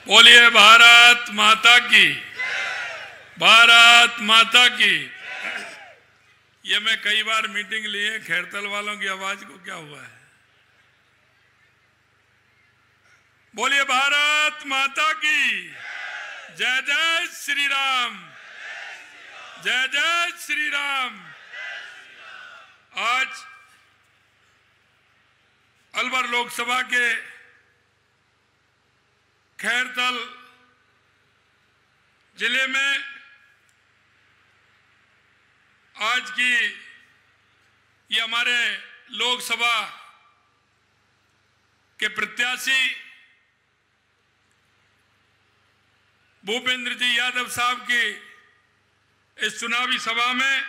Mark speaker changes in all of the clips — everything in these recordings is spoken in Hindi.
Speaker 1: बोलिए भारत माता की, भारत माता की। ये मैं कई बार मीटिंग लिए, खैरतल वालों की आवाज को क्या हुआ है? बोलिए भारत माता की, जय जय श्री राम, जय जय श्री राम। आज अलवर लोकसभा के खैरतल जिले में आज की ये हमारे लोकसभा के प्रत्याशी भूपेंद्र जी यादव साहब की इस चुनावी सभा में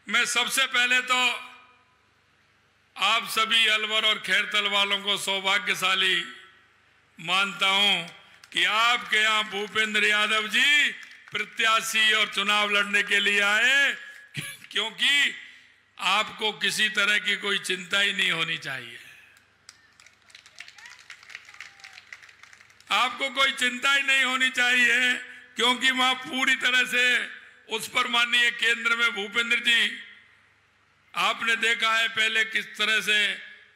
Speaker 1: मैं सबसे पहले तो आप सभी अलवर और खैरतल वालों को सौभाग्यशाली मानता हूं कि आपके यहां भूपेंद्र यादव जी प्रत्याशी और चुनाव लड़ने के लिए आए, क्योंकि आपको किसी तरह की कोई चिंता ही नहीं होनी चाहिए। आपको कोई चिंता ही नहीं होनी चाहिए, क्योंकि वहां पूरी तरह से उस पर माननीय केंद्र में भूपेंद्र जी आपने देखा है पहले किस तरह से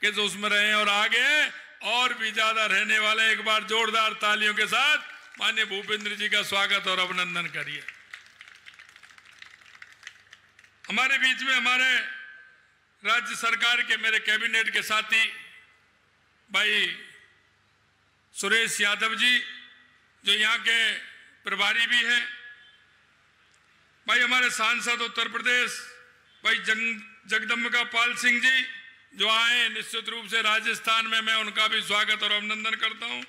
Speaker 1: किस उसमें रहे और आगे और भी ज्यादा रहने वाले। एक बार जोरदार तालियों के साथ माननीय भूपेंद्र जी का स्वागत और अभिनंदन करिए। हमारे बीच में हमारे राज्य सरकार के मेरे कैबिनेट के साथी भाई सुरेश यादव जी, जो यहाँ के प्रभारी भी हैं, भाई हमारे सांसद उत्तर प्रदेश भाई जगदम्बिका पाल सिंह जी जो आए निश्चित रूप से राजस्थान में, मैं उनका भी स्वागत और अभिनंदन करता हूं।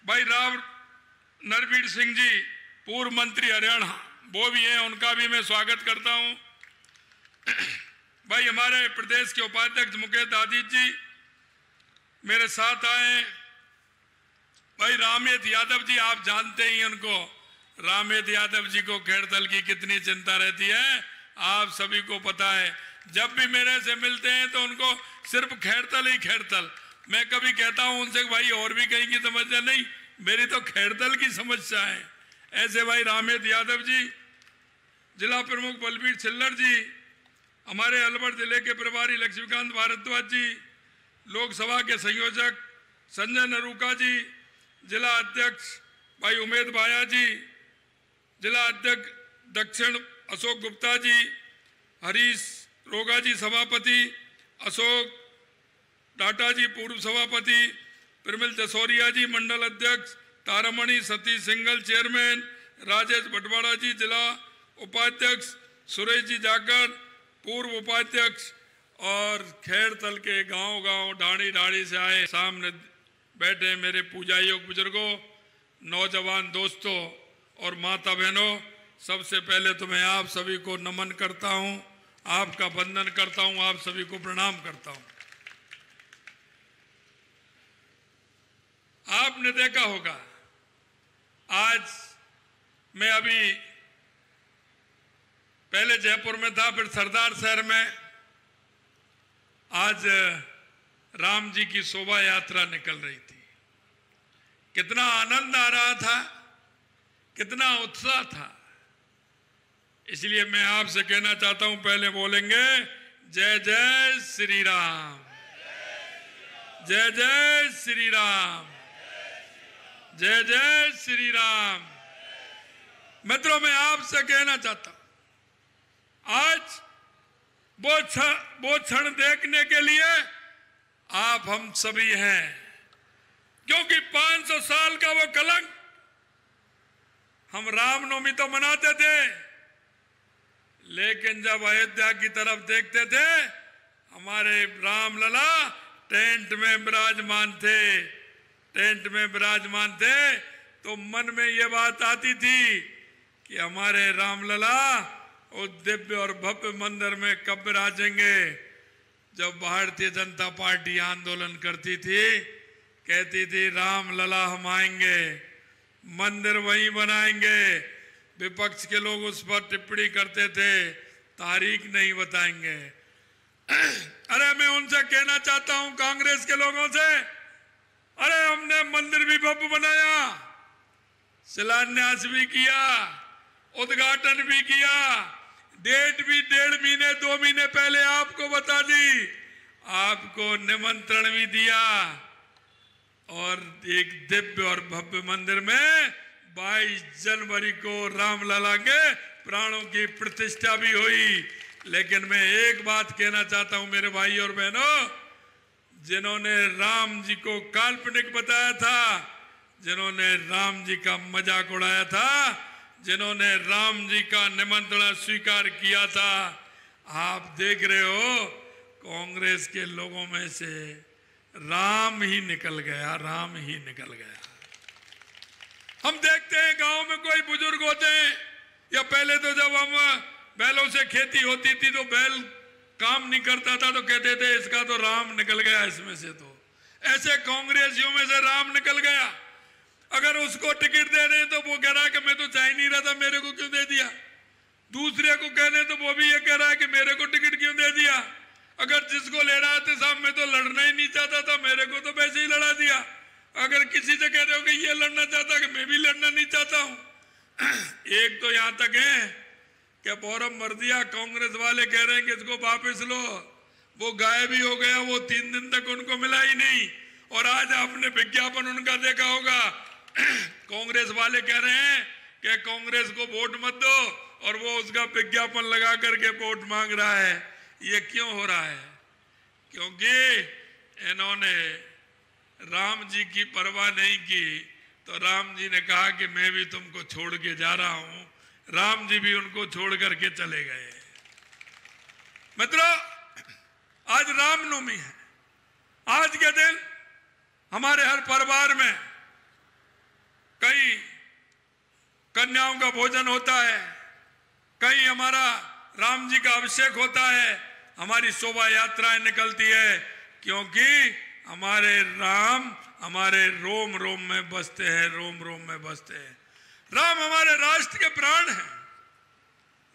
Speaker 1: भाई राव नरवीर सिंह जी पूर्व मंत्री हरियाणा, वो भी हैं, उनका भी मैं स्वागत करता हूं। भाई हमारे प्रदेश के उपाध्यक्ष मुकेश आदित्य जी मेरे साथ आए। भाई रामेद यादव जी, आप जानते ही उनको, रामेद यादव जी को खैरतल की कितनी चिंता रहती है, आप सभी को पता है। जब भी मेरे से मिलते हैं तो उनको सिर्फ खैरतल ही खैरतल। मैं कभी कहता हूं उनसे भाई और भी कहीं की समस्या नहीं, मेरी तो खैरतल की समस्या है। ऐसे भाई रामेद यादव जी, जिला प्रमुख बलबीर छिल्लर जी, हमारे अलवर जिले के प्रभारी लक्ष्मीकांत भारद्वाज जी, लोकसभा के संयोजक संजय नरूका जी, जिला अध्यक्ष भाई उमेद भाया जी, जिला अध्यक्ष दक्षिण अशोक गुप्ता जी, हरीश रोगा जी सभापति, अशोक टाटा जी पूर्व सभापति, प्रमिल जसोरिया जी मंडल अध्यक्ष, तारामणि सतीश सिंगल चेयरमैन, राजेश भटवाड़ा जी जिला उपाध्यक्ष, सुरेश जी जाकर पूर्व उपाध्यक्ष, और खैरतल के गांव-गांव ढाणी से आए सामने बैठे मेरे पूजाइयों बुजुर्गों, नौजवान दोस्तों और माता बहनों, सबसे पहले तो मैं आप सभी को नमन करता हूं, आपका वंदन करता हूं, आप सभी को प्रणाम करता हूं। आपने देखा होगा आज मैं अभी पहले जयपुर में था, फिर सरदार शहर में। आज राम जी की शोभा यात्रा निकल रही थी, कितना आनंद आ रहा था, कितना उत्साह था। इसलिए मैं आपसे कहना चाहता हूं, पहले बोलेंगे जय जय श्री राम, जय जय श्री राम, जय जय श्री राम। मित्रों, मैं आपसे कहना चाहता हूं, आज वो क्षण देखने के लिए आप हम सभी हैं, क्योंकि 500 साल का वो कलंक, हम रामनवमी तो मनाते थे, लेकिन जब अयोध्या की तरफ देखते थे, हमारे रामलला टेंट में विराजमान थे, टेंट में विराजमान थे, तो मन में ये बात आती थी कि हमारे रामलला उस दिव्य और भव्य मंदिर में कब विराजेंगे। जब भारतीय जनता पार्टी आंदोलन करती थी, कहती थी रामलला हम आएंगे, मंदिर वहीं बनाएंगे। विपक्ष के लोग उस पर टिप्पणी करते थे, तारीख नहीं बताएंगे। अरे मैं उनसे कहना चाहता हूं, कांग्रेस के लोगों से, अरे हमने मंदिर भी भव्य बनाया, शिलान्यास भी किया, उद्घाटन भी किया, डेट भी 1.5 महीने 2 महीने पहले आपको बता दी, आपको निमंत्रण भी दिया। और एक दिव्य और भव्य मंदिर में 22 जनवरी को रामलला के प्राणों की प्रतिष्ठा भी हुई। लेकिन मैं एक बात कहना चाहता हूं मेरे भाई और बहनों, जिन्होंने राम जी को काल्पनिक बताया था, जिन्होंने राम जी का मजाक उड़ाया था, जिन्होंने राम जी का निमंत्रण स्वीकार किया था, आप देख रहे हो कांग्रेस के लोगों में से राम ही निकल गया, राम ही निकल गया। हम देखते हैं गांव में कोई बुजुर्ग होते हैं, या पहले तो जब हम बैलों से खेती होती थी तो बैल काम नहीं करता था तो कहते थे इसका तो राम निकल गया इसमें से। तो ऐसे कांग्रेसियों में से राम निकल गया। अगर उसको टिकट दे रहे तो वो कह रहा है कि मैं तो चाह नहीं रहा था, मेरे को क्यों दे दिया। दूसरे को कह रहे तो वो भी ये कह रहा है कि मेरे को टिकट क्यों दे दिया। अगर जिसको ले रहा था साहब मैं तो लड़ना ही नहीं चाहता था, मेरे को तो वैसे ही लड़ा दिया। अगर किसी से कह रहे हो कि ये लड़ना चाहता कि मैं भी लड़ना नहीं चाहता हूं। एक तो यहां तक है कि फॉर्म भर दिया, कांग्रेस वाले कह रहे हैं कि इसको वापस लो, वो गायब ही हो गया, वो 3 दिन तक उनको मिला ही नहीं। और आज आपने विज्ञापन उनका देखा होगा, कांग्रेस वाले कह रहे हैं कि कांग्रेस को वोट मत दो, और वो उसका विज्ञापन लगा करके वोट मांग रहा है। ये क्यों हो रहा है? क्योंकि इन्होंने राम जी की परवाह नहीं की। तो राम जी ने कहा कि मैं भी तुमको छोड़ के जा रहा हूं। राम जी भी उनको छोड़ करके चले गए। मित्रों, आज रामनवमी है। आज के दिन हमारे हर परिवार में कई कन्याओं का भोजन होता है, कहीं हमारा राम जी का अभिषेक होता है, हमारी शोभा यात्राएं निकलती है, क्योंकि हमारे राम हमारे रोम रोम में बसते हैं, रोम रोम में बसते हैं। राम हमारे राष्ट्र के प्राण हैं,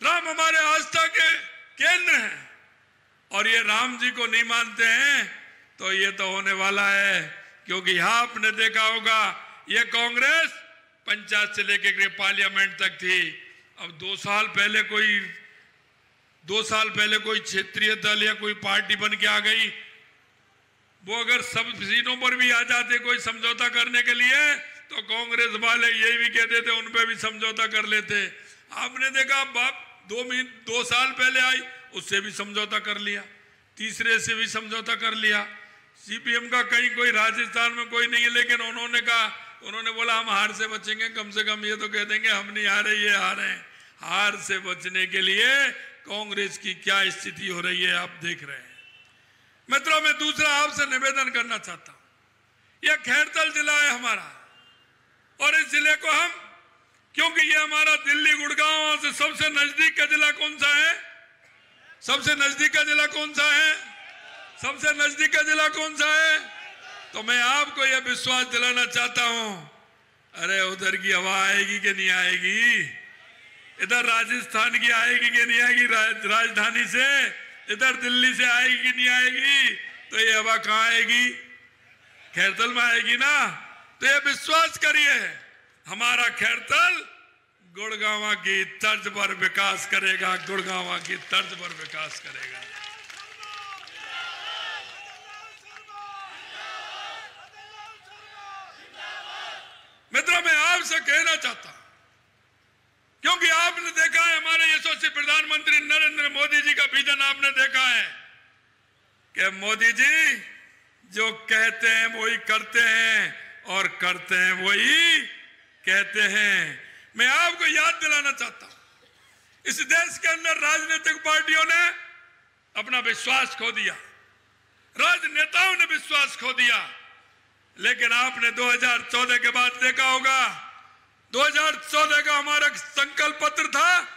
Speaker 1: राम हमारे आस्था के केंद्र हैं। और ये राम जी को नहीं मानते हैं तो ये तो होने वाला है। क्योंकि यहां आपने देखा होगा ये कांग्रेस पंचायत से लेकर पार्लियामेंट तक थी। अब 2 साल पहले कोई क्षेत्रीय दल या कोई पार्टी बन के आ गई, वो अगर सब सीटों पर भी आ जाते कोई समझौता करने के लिए, तो कांग्रेस वाले यही भी कहते थे उन पे भी समझौता कर लेते। आपने देखा बाप 2 साल पहले आई, उससे भी समझौता कर लिया, तीसरे से भी समझौता कर लिया। सीपीएम का कहीं कोई राजस्थान में कोई नहीं है, लेकिन उन्होंने बोला हम हार से बचेंगे, कम से कम ये तो कह देंगे हम नहीं हारे, ये हारे हैं। हार से बचने के लिए कांग्रेस की क्या स्थिति हो रही है आप देख रहे हैं। मित्रों, मैं दूसरा आपसे निवेदन करना चाहता हूं। यह खैरतल जिला है हमारा, और इस जिले को हम, क्योंकि ये हमारा दिल्ली गुड़गांव से सबसे नजदीक का जिला कौन सा है? सबसे नजदीक का जिला कौन सा है? सबसे नजदीक का जिला कौन सा है? तो मैं आपको यह विश्वास दिलाना चाहता हूं, अरे उधर की हवा आएगी कि नहीं आएगी? इधर राजस्थान की आएगी कि नहीं आएगी? राजधानी से इधर दिल्ली से आएगी कि नहीं आएगी? तो ये हवा कहां आएगी? खैरतल में आएगी ना। तो ये विश्वास करिए, हमारा खैरतल गुड़गांव की तर्ज पर विकास करेगा, गुड़गांव की तर्ज पर विकास करेगा। मित्रों, मैं आपसे कहना चाहता हूं, क्योंकि आपने देखा है हमारे यशस्वी प्रधानमंत्री नरेंद्र मोदी जी का विजन आपने देखा है कि मोदी जी जो कहते हैं वही करते हैं, और करते हैं वही कहते हैं। मैं आपको याद दिलाना चाहता हूं, इस देश के अंदर राजनीतिक पार्टियों ने अपना विश्वास खो दिया, राजनेताओं ने विश्वास खो दिया। लेकिन आपने 2014 के बाद देखा होगा, 2014 का हमारा संकल्प पत्र था,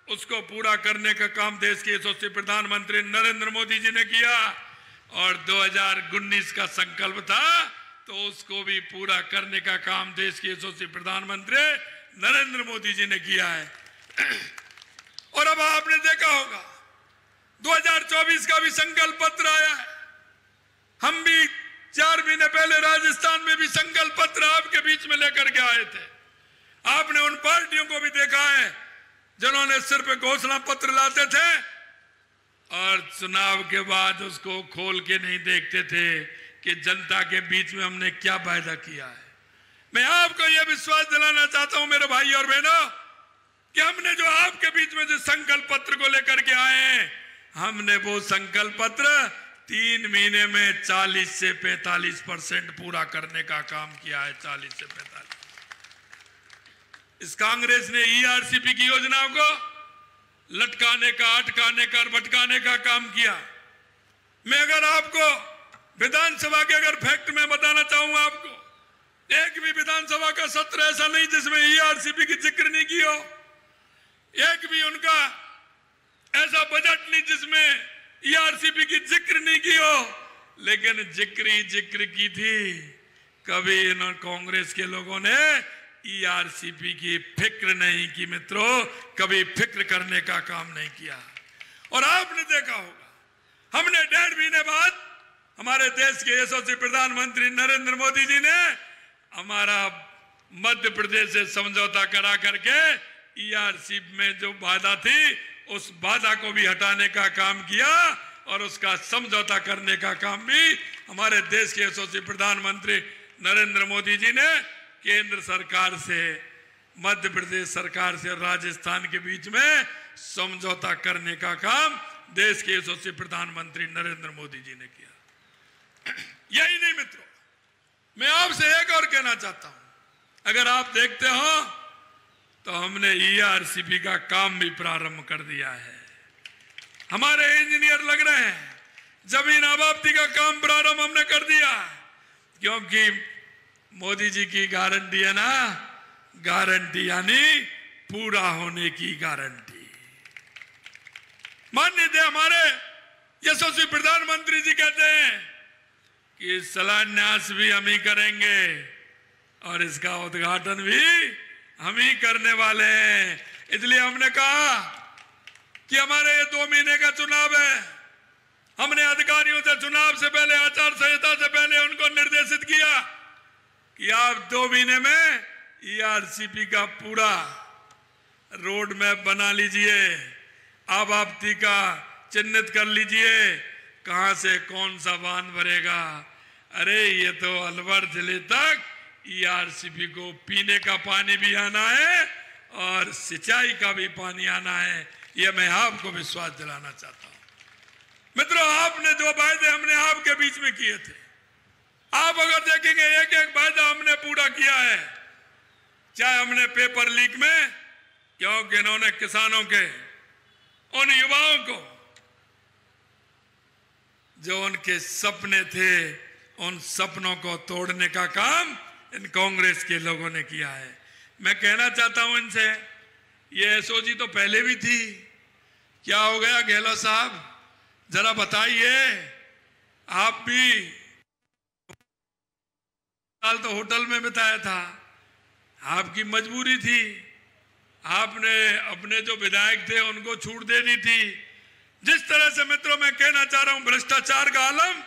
Speaker 1: उसको पूरा करने का काम देश के यशस्वी प्रधानमंत्री नरेंद्र मोदी जी ने किया। और 2019 का संकल्प था, तो उसको भी पूरा करने का काम देश के यशस्वी प्रधानमंत्री नरेंद्र मोदी जी ने किया है। और अब आपने देखा होगा 2024 का भी संकल्प पत्र आया है। हम भी 4 महीने पहले राजस्थान में भी संकल्प पत्र आपके बीच में लेकर के आए थे। आपने उन पार्टियों को भी देखा है जिन्होंने सिर्फ घोषणा पत्र लाते थे और चुनाव के बाद उसको खोल के नहीं देखते थे कि जनता के बीच में हमने क्या वायदा किया है। मैं आपको यह विश्वास दिलाना चाहता हूं मेरे भाई और बहनों कि हमने जो आपके बीच में जो संकल्प पत्र को लेकर के आए हैं, हमने वो संकल्प पत्र 3 महीने में 40 से 45% पूरा करने का काम किया है। 40 से 45। इस कांग्रेस ने ईआरसीपी की योजनाओं को लटकाने का, अटकाने का, भटकाने का काम किया। मैं अगर आपको विधानसभा के अगर फैक्ट में बताना चाहूंगा आपको, एक भी विधानसभा का सत्र ऐसा नहीं जिसमें ईआरसीपी की जिक्र नहीं की हो। एक भी उनका ऐसा बजट नहीं जिसमें ईआरसीपी की जिक्र नहीं की हो। लेकिन जिक्र की थी। कभी इन कांग्रेस के लोगों ने ईआरसीपी की फिक्र नहीं की मित्रों, कभी फिक्र करने का काम नहीं किया। और आपने देखा होगा, हमने 1.5 महीने बाद हमारे देश के यशस्वी प्रधानमंत्री नरेंद्र मोदी जी ने हमारा मध्य प्रदेश से समझौता करा करके ईआरसीपी में जो वादा थी उस वादा को भी हटाने का काम किया और उसका समझौता करने का काम भी हमारे देश के यशस्वी प्रधानमंत्री नरेंद्र मोदी जी ने केंद्र सरकार से, मध्य प्रदेश सरकार से और राजस्थान के बीच में समझौता करने का काम देश के यशस्वी प्रधानमंत्री नरेंद्र मोदी जी ने किया। यही नहीं मित्रों, मैं आपसे एक और कहना चाहता हूं, अगर आप देखते हो तो हमने ईआरसीपी का काम भी प्रारंभ कर दिया है। हमारे इंजीनियर लग रहे हैं, जमीन आबादी का काम प्रारंभ हमने कर दिया, क्योंकि मोदी जी की गारंटी है ना, गारंटी यानी पूरा होने की गारंटी। माननीय हमारे यशस्वी प्रधानमंत्री जी कहते हैं कि शिलान्यास भी हम ही करेंगे और इसका उद्घाटन भी हम ही करने वाले हैं। इसलिए हमने कहा कि हमारे ये 2 महीने का चुनाव है, हमने अधिकारियों से चुनाव से पहले, आचार संहिता से पहले उनको निर्देशित किया कि आप 2 महीने में ईआरसीपी का पूरा रोड मैप बना लीजिए, आबादी का चिन्हित कर लीजिए, कहां से कौन सा बांध भरेगा। अरे ये तो अलवर जिले तक ईआरसीपी को पीने का पानी भी आना है और सिंचाई का भी पानी आना है, ये मैं आपको विश्वास दिलाना चाहता हूं। मित्रों, आपने जो वायदे हमने आपके बीच में किए थे, आप अगर देखेंगे एक एक वायदा हमने पूरा किया है। चाहे हमने पेपर लीक में, क्योंकि इन्होंने किसानों के, उन युवाओं को जो उनके सपने थे, उन सपनों को तोड़ने का काम इन कांग्रेस के लोगों ने किया है। मैं कहना चाहता हूं इनसे, ये एसओजी तो पहले भी थी, क्या हो गया गहलोत साहब, जरा बताइए। आप भी साल तो होटल में बिताया था, आपकी मजबूरी थी, आपने अपने जो विधायक थे उनको छूट दे दी थी। जिस तरह से मित्रों मैं कहना चाह रहा हूं, भ्रष्टाचार का आलम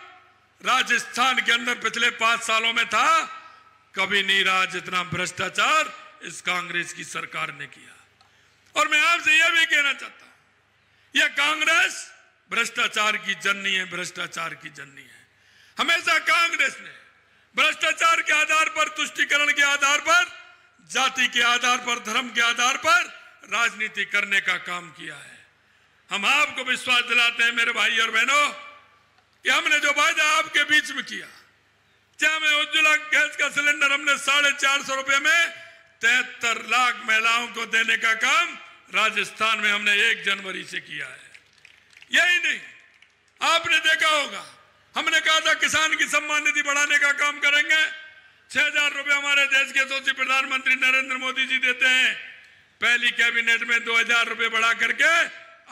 Speaker 1: राजस्थान के अंदर पिछले 5 सालों में था, कभी नहीं रहा जितना भ्रष्टाचार इस कांग्रेस की सरकार ने किया। और मैं आपसे यह भी कहना चाहता हूं, यह कांग्रेस भ्रष्टाचार की जननी है, भ्रष्टाचार की जननी है। हमेशा कांग्रेस ने भ्रष्टाचार के आधार पर, तुष्टीकरण के आधार पर, जाति के आधार पर, धर्म के आधार पर राजनीति करने का काम किया है। हम आपको विश्वास दिलाते हैं मेरे भाई और बहनों कि हमने जो वायदा आपके बीच में किया, चाहे में उज्ज्वला गैस का सिलेंडर हमने 450 रुपए में 73 लाख महिलाओं को देने का काम राजस्थान में हमने 1 जनवरी से किया है। यही नहीं, आपने देखा होगा हमने कहा था किसान की सम्मान निधि बढ़ाने का काम करेंगे। 6000 रुपए हमारे देश के यशस्वी प्रधानमंत्री नरेंद्र मोदी जी देते हैं। पहली कैबिनेट में 2000 रुपए बढ़ा करके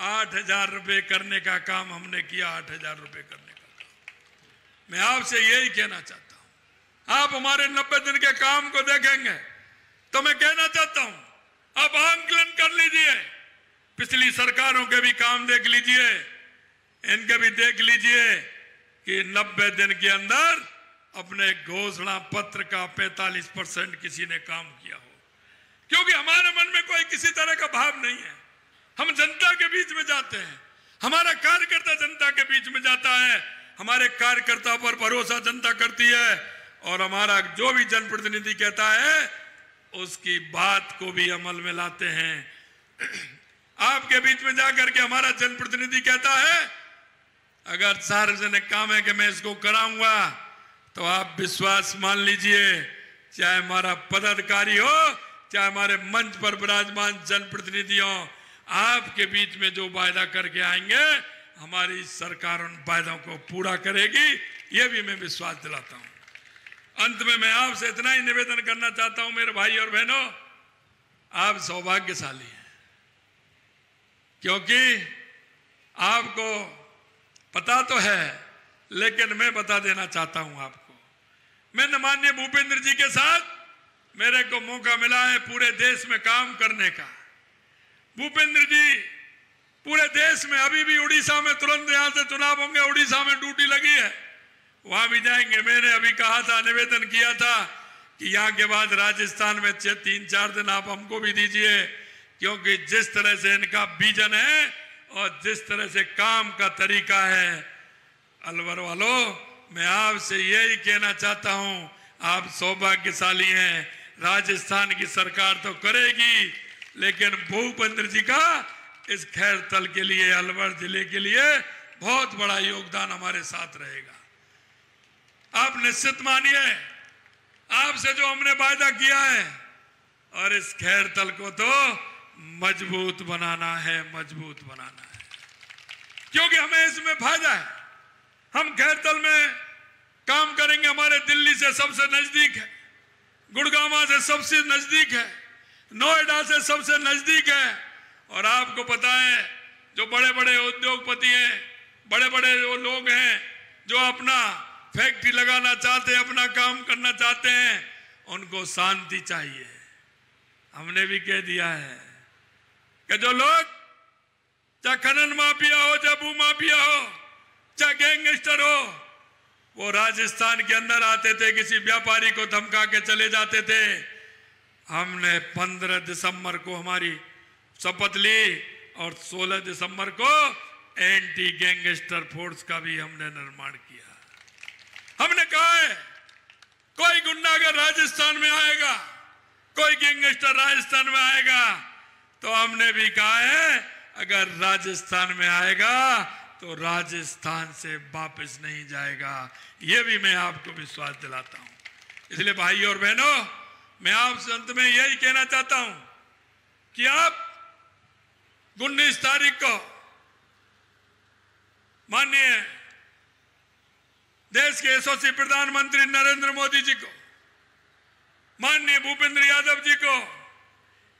Speaker 1: 8000 रुपए करने का काम हमने किया। 8000 रुपए करने का काम। मैं आपसे यही कहना चाहता हूं, आप हमारे 90 दिन के काम को देखेंगे तो मैं कहना चाहता हूं आप आंकलन कर लीजिए, पिछली सरकारों के भी काम देख लीजिए, इनके भी देख लीजिए कि 90 दिन के अंदर अपने घोषणा पत्र का 45% किसी ने काम किया हो, क्योंकि हमारे मन में कोई किसी तरह का भाव नहीं है। हम जनता के बीच में जाते हैं, हमारा कार्यकर्ता जनता के बीच में जाता है, हमारे कार्यकर्ता पर भरोसा जनता करती है और हमारा जो भी जनप्रतिनिधि कहता है उसकी बात को भी अमल में लाते हैं। आपके बीच में जाकर के हमारा जनप्रतिनिधि कहता है अगर सार्वजनिक काम है कि मैं इसको कराऊंगा, तो आप विश्वास मान लीजिए, चाहे हमारा पदाधिकारी हो चाहे हमारे मंच पर विराजमान जनप्रतिनिधि हो, आपके बीच में जो वायदा करके आएंगे हमारी सरकार उन वायदों को पूरा करेगी, ये भी मैं विश्वास दिलाता हूं। अंत में मैं आपसे इतना ही निवेदन करना चाहता हूं मेरे भाई और बहनों, आप सौभाग्यशाली हैं, क्योंकि आपको पता तो है, लेकिन मैं बता देना चाहता हूं आपको। मैंने माननीय भूपेंद्र जी के साथ मेरे को मौका मिला है पूरे देश में काम करने का। भूपेंद्र जी पूरे देश में, अभी भी उड़ीसा में तुरंत यहां से चुनाव होंगे, उड़ीसा में ड्यूटी लगी है, वहां भी जाएंगे। मैंने अभी कहा था, निवेदन किया था कि यहाँ के बाद राजस्थान में 3-4 दिन आप हमको भी दीजिए, क्योंकि जिस तरह से इनका विजन है और जिस तरह से काम का तरीका है, अलवर वालों, मैं आपसे यही कहना चाहता हूं, आप सौभाग्यशाली हैं। राजस्थान की सरकार तो करेगी, लेकिन भूपेंद्र जी का इस खैरतल के लिए, अलवर जिले के लिए बहुत बड़ा योगदान हमारे साथ रहेगा। आप निश्चित मानिए, आपसे जो हमने वायदा किया है, और इस खैरतल को तो मजबूत बनाना है, मजबूत बनाना है, क्योंकि हमें इसमें फायदा है। हम खैरतल में काम करेंगे, हमारे दिल्ली से सबसे नजदीक है, गुड़गांव से सबसे नजदीक है, नोएडा से सबसे नजदीक है। और आपको पता है जो बड़े बड़े उद्योगपति हैं, बड़े बड़े वो लोग हैं जो अपना फैक्ट्री लगाना चाहते हैं, अपना काम करना चाहते हैं, उनको शांति चाहिए। हमने भी कह दिया है कि जो लोग, चाहे खनन माफिया हो, चाहे भू माफिया हो, चाहे गैंगस्टर हो, वो राजस्थान के अंदर आते थे, किसी व्यापारी को धमका के चले जाते थे। हमने 15 दिसंबर को हमारी शपथ ली और 16 दिसंबर को एंटी गैंगस्टर फोर्स का भी हमने निर्माण किया। हमने कहा है कोई गुंडा अगर राजस्थान में आएगा, कोई गैंगस्टर राजस्थान में आएगा, तो हमने भी कहा है अगर राजस्थान में आएगा तो राजस्थान से वापस नहीं जाएगा। ये भी मैं आपको विश्वास दिलाता हूं। इसलिए भाई और बहनों, मैं आपसे अंत में यही कहना चाहता हूं कि आप 19 तारीख को माननीय देश के यशस्वी प्रधानमंत्री नरेंद्र मोदी जी को, माननीय भूपेंद्र यादव जी को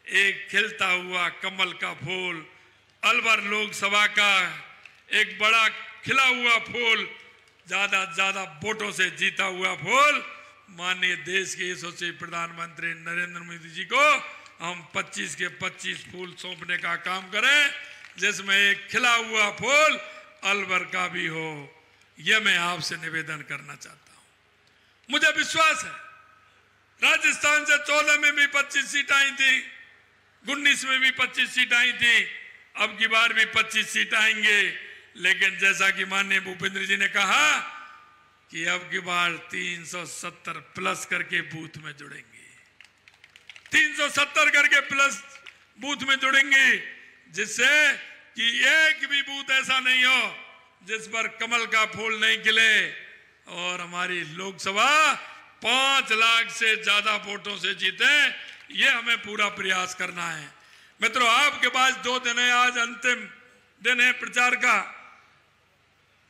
Speaker 1: एक खिलता हुआ कमल का फूल, अलवर लोकसभा का एक बड़ा खिला हुआ फूल, ज्यादा वोटों से जीता हुआ फूल, माननीय देश के यशस्वी प्रधानमंत्री नरेंद्र मोदी जी को हम 25 के 25 फूल सौंपने का काम करें, जिसमें एक खिला हुआ फूल अलवर का भी हो। यह मैं आपसे निवेदन करना चाहता हूं। मुझे विश्वास है राजस्थान से 14 में भी 25 सीट आई थी, 19 में भी 25 सीट आई थी, अब की बार भी 25 सीट आएंगे। लेकिन जैसा कि माननीय भूपेंद्र जी ने कहा कि अब की बार 370 प्लस करके बूथ में जुड़ेंगे, 370 करके प्लस बूथ में जुड़ेंगे, जिससे कि एक भी बूथ ऐसा नहीं हो जिस पर कमल का फूल नहीं खिले। और हमारी लोकसभा 5 लाख से ज्यादा वोटों से जीते, ये हमें पूरा प्रयास करना है। मित्रों, आपके पास 2 दिन है, आज अंतिम दिन है प्रचार का।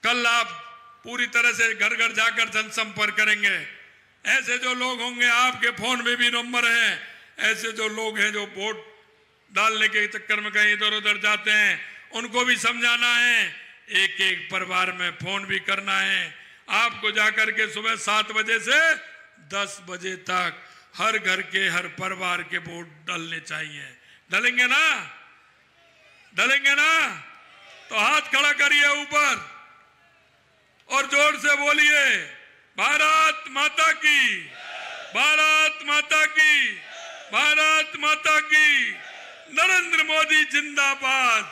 Speaker 1: कल आप पूरी तरह से घर घर जाकर जनसंपर्क करेंगे। ऐसे जो लोग होंगे, आपके फोन में भी नंबर है, ऐसे जो लोग हैं जो वोट डालने के चक्कर में कहीं इधर उधर जाते हैं, उनको भी समझाना है। एक एक परिवार में फोन भी करना है। आपको जाकर के सुबह 7 बजे से 10 बजे तक हर घर के, हर परिवार के वोट डालने चाहिए। डालेंगे ना? डालेंगे ना? तो हाथ खड़ा करिए ऊपर और जोर से बोलिए, भारत माता की, भारत माता की, भारत माता की। नरेंद्र मोदी जिंदाबाद,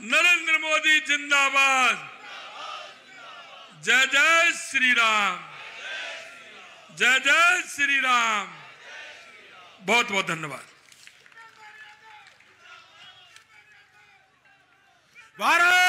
Speaker 1: नरेंद्र मोदी जिंदाबाद। जय जय श्री राम, जय जय श्री राम। बहुत बहुत धन्यवाद।
Speaker 2: भारत